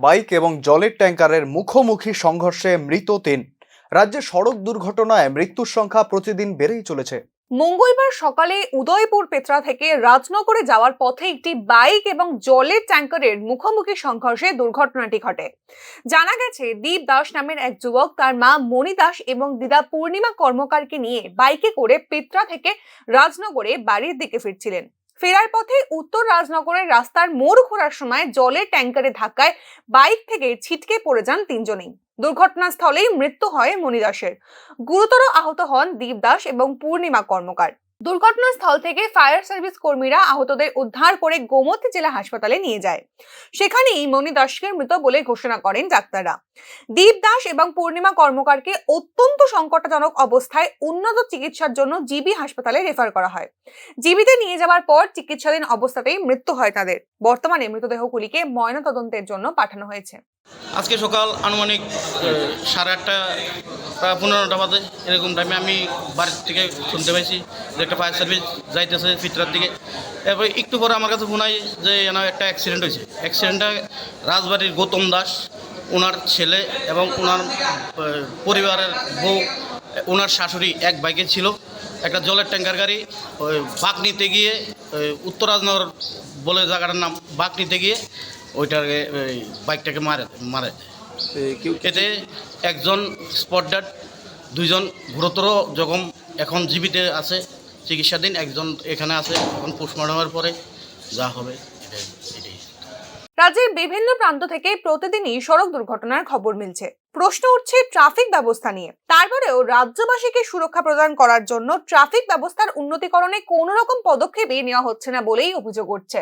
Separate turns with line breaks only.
Bike এবং জলের ট্যাঙ্কারের মুখোমুখি সংঘর্ষে মৃত ৩। রাজ্যে সড়ক দুর্ঘটনায় মৃত্যুর সংখ্যা প্রতিদিন বেড়েই চলেছে।
মঙ্গলবার সকালে উদয়পুর পেত্রা থেকে রাজনগরে যাওয়ার পথে একটি বাইক এবং জলের ট্যাঙ্কারের মুখোমুখি সংঘর্ষে দুর্ঘটনাটি ঘটে। জানা গেছে, দীপ দাস নামের এক যুবক তার মা মণি দাস এবং দিদা পূর্ণিমা কর্মকারকে নিয়ে বাইকে করে পেত্রা থেকে রাজনগরে বাড়ির দিকে ফিরছিলেন। ফেরার পথে উত্তর রাজনগরের রাস্তার মোড় ঘোরার সময় জলের ট্যাঙ্কারে ধাক্কায় বাইক থেকে ছিটকে পড়ে যান তিনজনেই। দুর্ঘটনাস্থলেই মৃত্যু হয় মণি দাসের। গুরুতর আহত হন দীপ দাস এবং পূর্ণিমা কর্মকার। দুর্ঘটনাস্থল থেকে ফায়ার সার্ভিস কর্মীরা আহতদের উদ্ধার করে গোমতী জেলা হাসপাতালে নিয়ে যায়। সেখানেই মণি দাসকে মৃত বলে ঘোষণা করেন ডাক্তাররা। দীপ দাস এবং পূর্ণিমা কর্মকারকে অত্যন্ত সংকটজনক অবস্থায় উন্নত চিকিৎসার জন্য জিবি হাসপাতালে রেফার করা হয়। জিবিতে নিয়ে যাওয়ার পর চিকিৎসাধীন অবস্থাতেই মৃত্যু হয় তাদের। বর্তমানে মৃতদেহগুলিকে ময়নাতদন্তের জন্য পাঠানো হয়েছে।
আজকে সকাল আনুমানিক 8:30 প্রায় 15টা বাজে এরকম টাইমে আমি বাড়ির থেকে শুনতে পাইছি যে একটা ফায়ার সার্ভিস যাইতেছে ফিতরার দিকে। এরপরে একটু পরে আমার কাছে ফোন হয় যে একটা অ্যাক্সিডেন্ট হয়েছে। অ্যাক্সিডেন্টটা রাজবাড়ির গৌতম দাস, ওনার ছেলে এবং ওনার পরিবারের বউ, ওনার শাশুড়ি এক বাইকে ছিল। একটা জলের ট্যাঙ্কার গাড়ি বাঁক নিতে গিয়ে উত্তর রাজনগর বলে জায়গাটার নাম, বাঁক নিতে গিয়ে ওইটাকে বাইকটাকে মারে। এতে একজন স্পট ডেড, 2জন গুরুতর জখম এখন জীবিত আছে, চিকিৎসাধীন। একজন এখানে আছে, এখন পোস্টমর্টমের পরে যা হবে এটাই।
রাজ্যের বিভিন্ন প্রান্ত থেকে প্রতিদিনই সড়ক দুর্ঘটনার খবর মিলছে। প্রশ্ন উঠছে ট্রাফিক ব্যবস্থা নিয়ে। তারপরেও রাজ্যবাসীকে সুরক্ষা প্রদান করার জন্য ট্রাফিক ব্যবস্থার উন্নতিকরণে কোনো রকম পদক্ষেপই নেওয়া হচ্ছে না বলেই অভিযোগ উঠছে।